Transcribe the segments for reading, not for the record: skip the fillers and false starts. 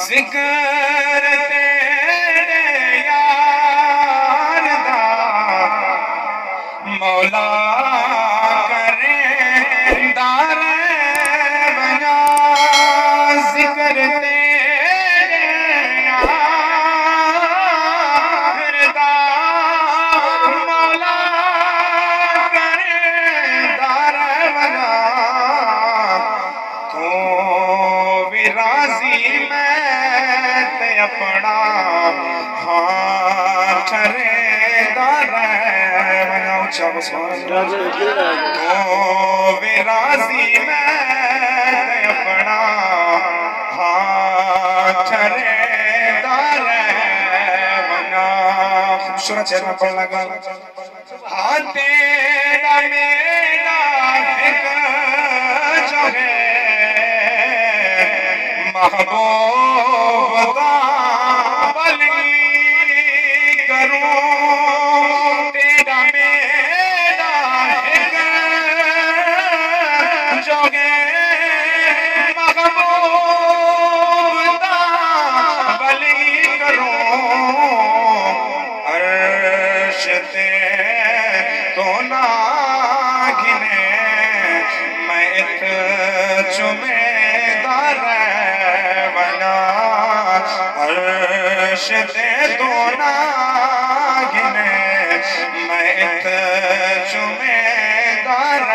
जिक्र तेरे यार दा मौला करे दारे बना। जिक्र तेरे यार दा मौला करे दारे बना। तो भी राजी अपना हाँ ठहरेदार ऊंचा तो विराजी मैं अपना हाँ ठहरेदार बना। खूबसूरत शेर में पढ़ लगा हाँ तेरा मेरा एक जो है महबूब तो ना गिने मैं एक चुमेदार बना। अर्श ते तो ना गिने मैं एक चुमेदार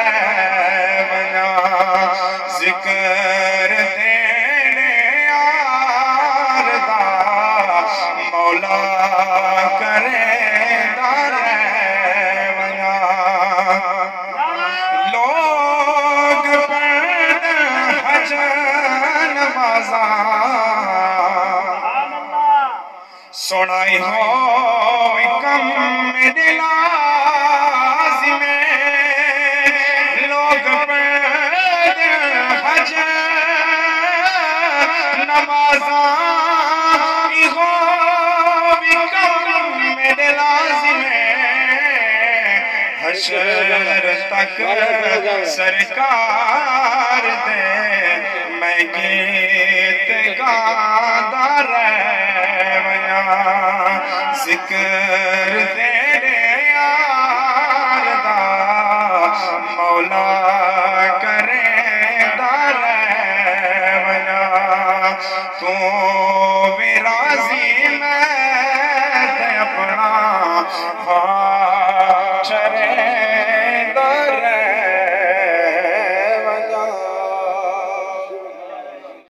बना। जिक्र तेरे यार दा मौला करे सुनाई हो कम दिलाज में लोग हज नमाजा हो कम दिलाज में हशर तक सरकार दे मैं गीत गादा जिक्र दे